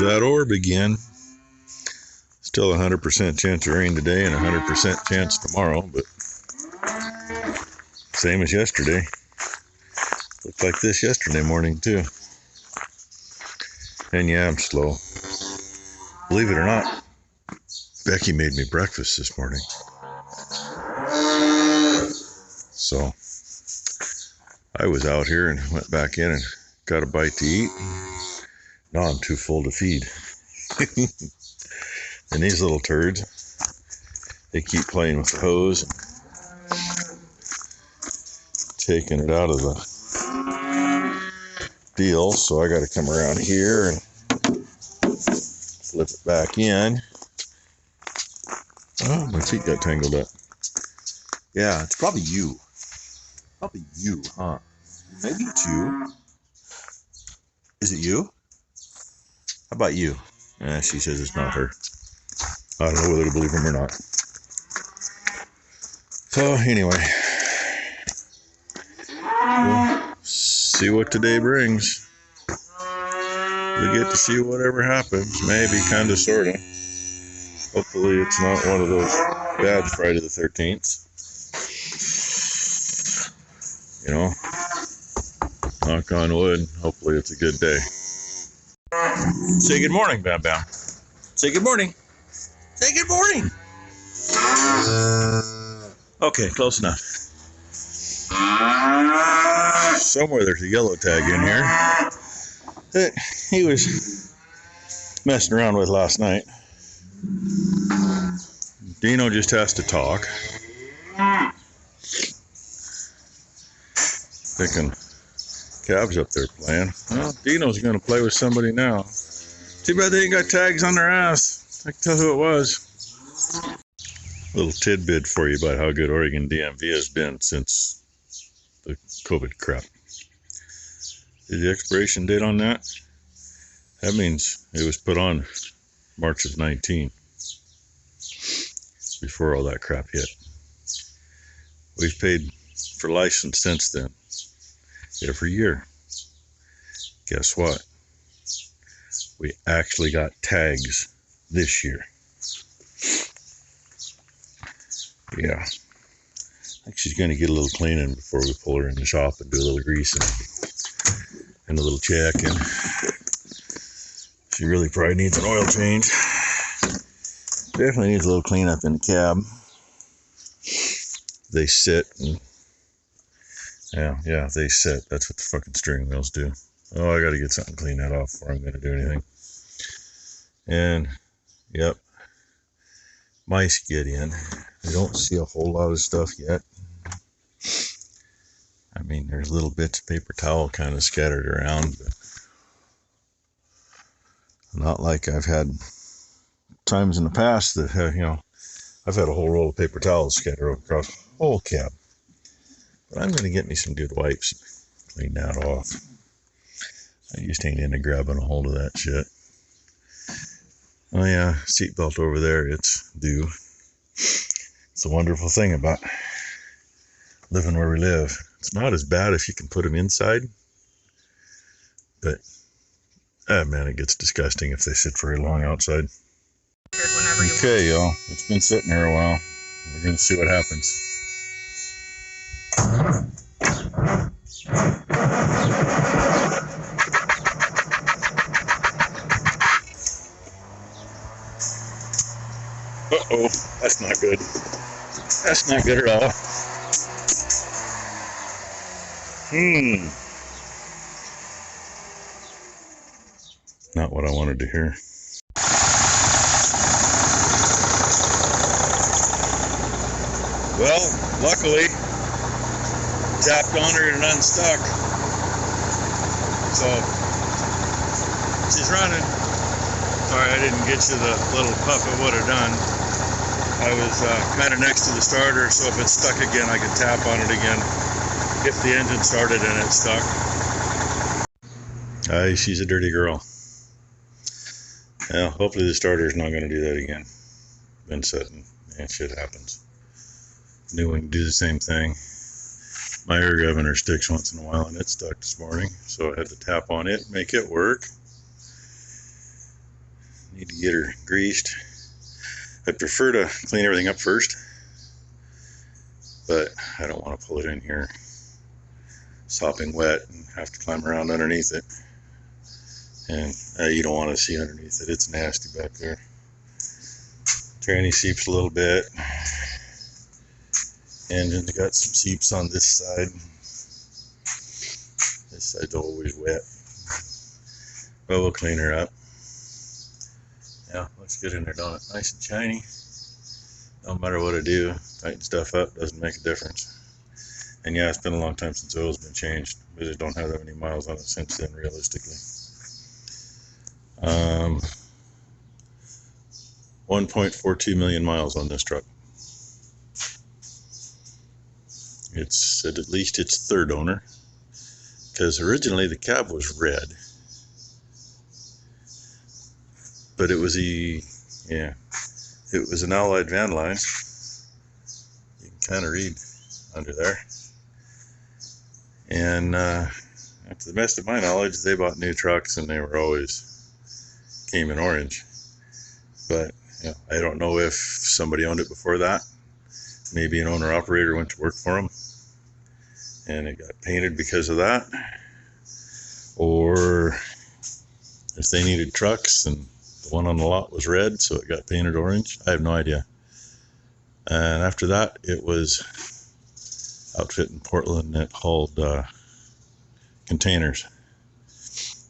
that orb again. Still 100% chance of rain today and 100% chance tomorrow, but same as yesterday. Looked like this yesterday morning too. And yeah, I'm slow. Believe it or not, Becky made me breakfast this morning. So I was out here and went back in and got a bite to eat. Now I'm too full to feed. And these little turds, they keep playing with the hose and taking it out of the deal. So I got to come around here and flip it back in. Oh, my feet got tangled up. Yeah, it's probably you. Probably you, huh? Maybe it's you. Is it you? How about you? She says it's not her. I don't know whether to believe him or not. So anyway, we'll see what today brings. We get to see whatever happens. Maybe, kind of, sort of. Hopefully it's not one of those bad Friday the 13th. You know, knock on wood. Hopefully it's a good day. Say good morning, Bam Bam. Say good morning. Say good morning. Okay, close enough. Somewhere there's a yellow tag in here that he was messing around with last night. Dino just has to talk. Picking calves up there playing. Well, Dino's going to play with somebody now. Too bad they ain't got tags on their ass. I can tell who it was. Little tidbit for you about how good Oregon DMV has been since the COVID crap. Is the expiration date on that? That means it was put on March of 19. Before all that crap hit. We've paid for license since then. Every year. Guess what? We actually got tags this year. Yeah. I think she's going to get a little cleaning before we pull her in the shop and do a little greasing and a little checking. She really probably needs an oil change. Definitely needs a little cleanup in the cab. They sit and yeah, they sit. That's what the fucking steering wheels do. Oh, I gotta get something cleaned that off before I'm gonna do anything. And yep, mice get in. I don't see a whole lot of stuff yet. I mean, there's little bits of paper towel kind of scattered around, but not like I've had times in the past that, I've had a whole roll of paper towels scattered across the whole cab. But I'm going to get me some good wipes and clean that off. I just ain't into grabbing a hold of that shit. Oh yeah, seatbelt over there, it's due. It's a wonderful thing about living where we live. It's not as bad if you can put them inside. But, man, it gets disgusting if they sit very long outside. Okay, y'all. It's been sitting here a while. We're going to see what happens. Uh-oh. That's not good. That's not good at all. Not what I wanted to hear. Well, luckily, tapped on her and unstuck. So, she's running. Sorry, I didn't get you the little puff I would have done. I was kind of next to the starter, so if it's stuck again, I could tap on it again. If the engine started and it stuck. Aye, she's a dirty girl. Yeah, hopefully the starter's not going to do that again. Been sitting, and shit happens. Knew we can do the same thing. My air governor sticks once in a while, and it stuck this morning, so I had to tap on it, make it work. Need to get her greased. I prefer to clean everything up first, but I don't want to pull it in here sopping wet and have to climb around underneath it. And you don't want to see underneath it. It's nasty back there. Tranny seeps a little bit. Engine's got some seeps on this side. This side's always wet. But we'll clean her up. Yeah, looks good in there, don't it? Nice and shiny. No matter what I do, tighten stuff up doesn't make a difference. And yeah, it's been a long time since oil's been changed. But I don't have that many miles on it since then, realistically. 1.42 million miles on this truck. It's at least its third owner, because originally the cab was red, but it was it was an Allied van line. You can kind of read under there. And to the best of my knowledge, they bought new trucks and they were always came in orange. But yeah, I don't know if somebody owned it before that. Maybe an owner-operator went to work for them and it got painted because of that. Or if they needed trucks and the one on the lot was red, so it got painted orange. I have no idea. And after that, it was outfit in Portland that hauled containers.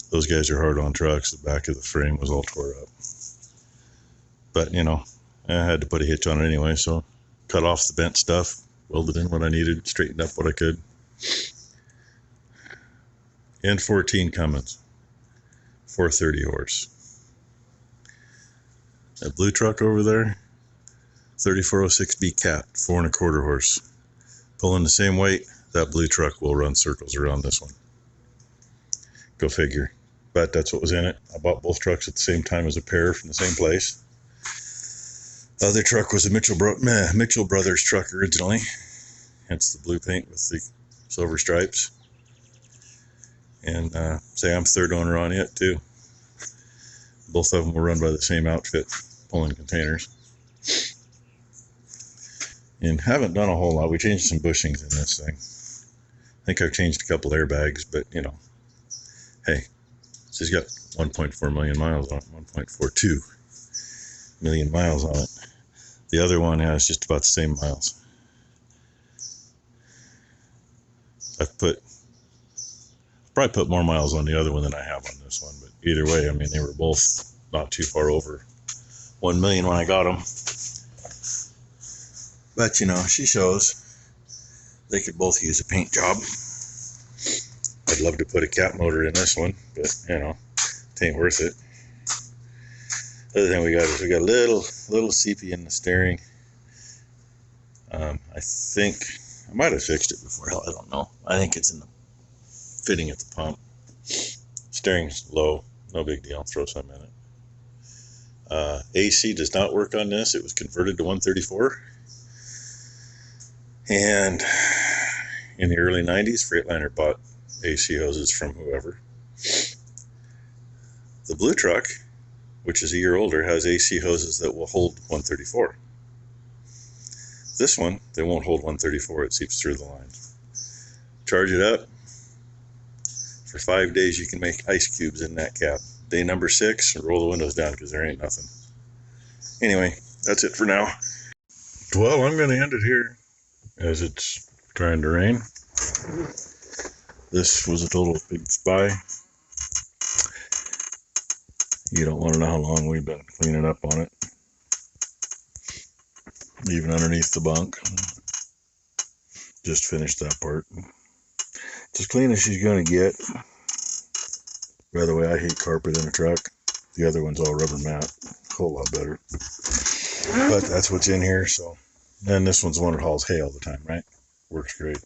Those guys are hard on trucks. The back of the frame was all tore up. But, you know, I had to put a hitch on it anyway, so cut off the bent stuff, welded in what I needed, straightened up what I could. And 14 Cummins, 430 horse. That blue truck over there, 3406B Cat, 4 1/4 horse. Pulling the same weight, that blue truck will run circles around this one. Go figure. But that's what was in it. I bought both trucks at the same time as a pair from the same place. The other truck was a Mitchell Brothers truck originally. Hence the blue paint with the silver stripes. And say I'm third owner on it too. Both of them were run by the same outfit, pulling containers. And haven't done a whole lot. We changed some bushings in this thing. I think I've changed a couple airbags, but you know, hey, she's got 1.4 million miles on it, 1.42 million miles on it. The other one has just about the same miles. I've probably put more miles on the other one than I have on this one, but either way, I mean, they were both not too far over 1 million when I got them. But you know, she shows they could both use a paint job. I'd love to put a cat motor in this one, but you know, it ain't worth it. The other thing we got is we got a little seepy in the steering. I think I might have fixed it before. Hell, I don't know. I think it's in the fitting at the pump. Steering's low, no big deal. Throw some in it. AC does not work on this. It was converted to 134. And in the early 90s, Freightliner bought AC hoses from whoever. The blue truck, which is a year older, has AC hoses that will hold 134. This one, they won't hold 134. It seeps through the lines. Charge it up. For 5 days, you can make ice cubes in that cap. Day number 6, roll the windows down because there ain't nothing. Anyway, that's it for now. Well, I'm going to end it here as it's trying to rain. This was a total big spy. You don't want to know how long we've been cleaning up on it. Even underneath the bunk. Just finished that part. It's as clean as she's going to get. By the way, I hate carpet in a truck. The other one's all rubber mat. A whole lot better. But that's what's in here, so. And this one's the one that hauls hay all the time, right? Works great.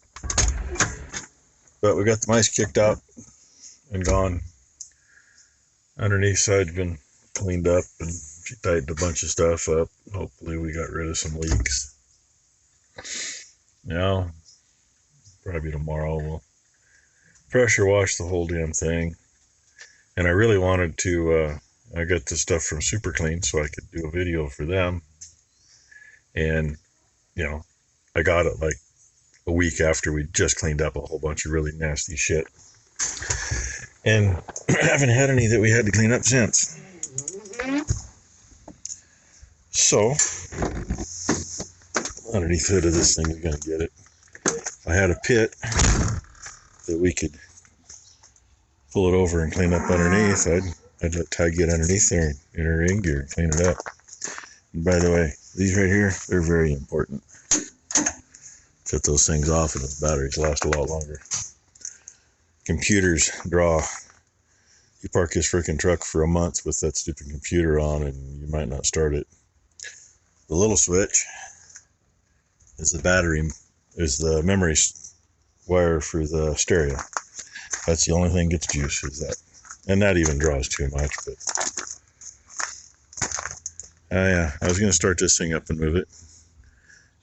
But we got the mice kicked out and gone. Underneath side's been cleaned up and she tightened a bunch of stuff up. Hopefully we got rid of some leaks. Now, probably tomorrow we'll pressure wash the whole damn thing. And I really wanted to I got the stuff from Super Clean so I could do a video for them. And, you know, I got it like a week after we just cleaned up a whole bunch of really nasty shit. And I haven't had any that we had to clean up since. So, underneath the hood of this thing is going to get it. If I had a pit that we could pull it over and clean up underneath, I'd let Ty get underneath there in her in gear and clean it up. And by the way, these right here, they're very important. Shut those things off and the batteries last a lot longer. Computers draw. You park this freaking truck for a month with that stupid computer on and you might not start it. The little switch is the battery, is the memory wire for the stereo. That's the only thing gets juice, is that. And that even draws too much, but yeah, I was going to start this thing up and move it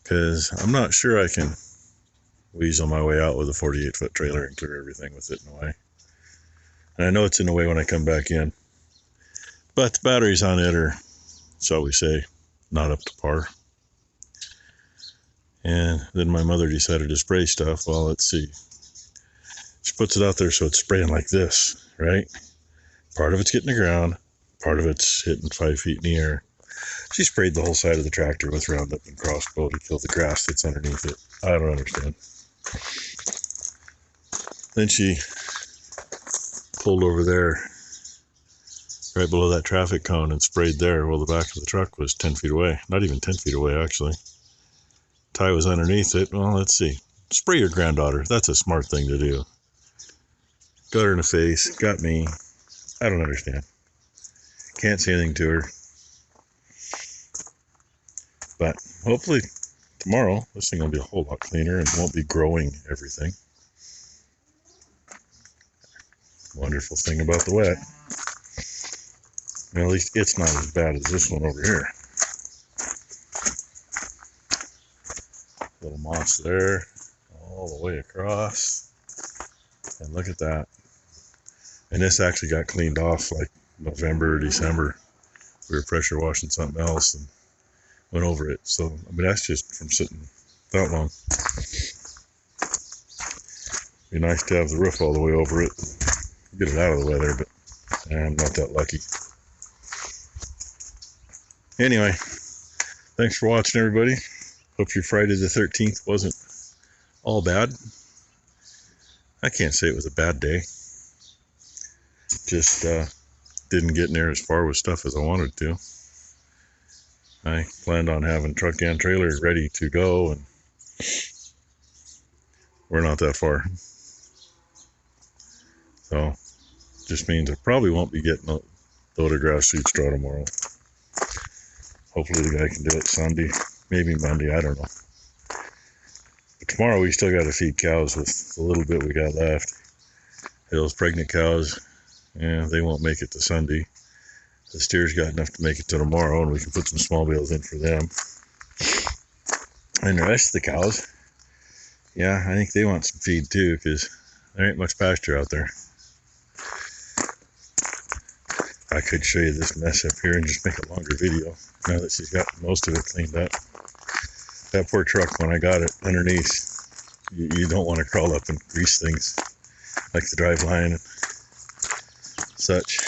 because I'm not sure I can weasel my way out with a 48-foot trailer and clear everything with it in a way. And I know it's in the way when I come back in, but the batteries on it are, shall we say, not up to par. And then my mother decided to spray stuff. Well, let's see. She puts it out there so it's spraying like this, right? Part of it's getting the ground, part of it's hitting 5 feet in the air. She sprayed the whole side of the tractor with Roundup and Crossbow to kill the grass that's underneath it. I don't understand. Then she pulled over there, right below that traffic cone, and sprayed there. Well, the back of the truck was 10 feet away. Not even 10 feet away, actually. Ty was underneath it. Well, let's see. Spray your granddaughter. That's a smart thing to do. Got her in the face. Got me. I don't understand. Can't say anything to her. But hopefully tomorrow this thing will be a whole lot cleaner and won't be growing everything. Wonderful thing about the wet. At least it's not as bad as this one over here. Little moss there, all the way across. And look at that. And this actually got cleaned off like November or December. We were pressure washing something else and went over it. So, I mean, that's just from sitting that long. Be nice to have the roof all the way over it. Get it out of the weather, but I'm not that lucky. Anyway, thanks for watching, everybody. Hope your Friday the 13th wasn't all bad. I can't say it was a bad day. Just didn't get near as far with stuff as I wanted to. I planned on having truck and trailer ready to go, and we're not that far. So, just means I probably won't be getting a load of grass seed straw tomorrow. Hopefully the guy can do it Sunday, maybe Monday, I don't know. But tomorrow we still got to feed cows with the little bit we got left. Those pregnant cows, yeah, they won't make it to Sunday. The steers got enough to make it to tomorrow, and we can put some small bales in for them. And the rest of the cows, yeah, I think they want some feed too, because there ain't much pasture out there. I could show you this mess up here and just make a longer video now that she's got most of it cleaned up. That poor truck, when I got it underneath, you don't want to crawl up and grease things like the drive line and such.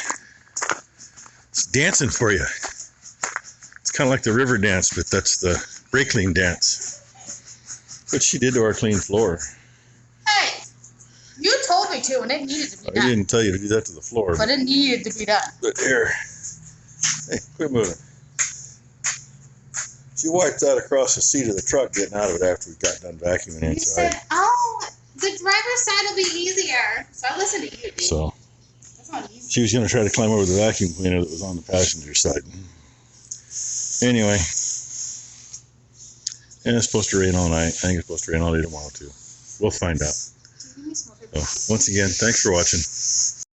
It's dancing for you. It's kind of like the river dance, but that's the brake clean dance. What she did to our clean floor. Hey, you told me to, and it needed to be done. I didn't tell you to do that to the floor. But it needed to be done. But here, hey, quit moving. She wiped that across the seat of the truck getting out of it after we got done vacuuming inside. You said, oh, the driver's side will be easier. So I listened to you, dude. So, that's not easy. she was going to try to climb over the vacuum cleaner that was on the passenger side. Anyway, and it's supposed to rain all night. I think it's supposed to rain all day tomorrow too. We'll find out. Give me some more So, once again, thanks for watching.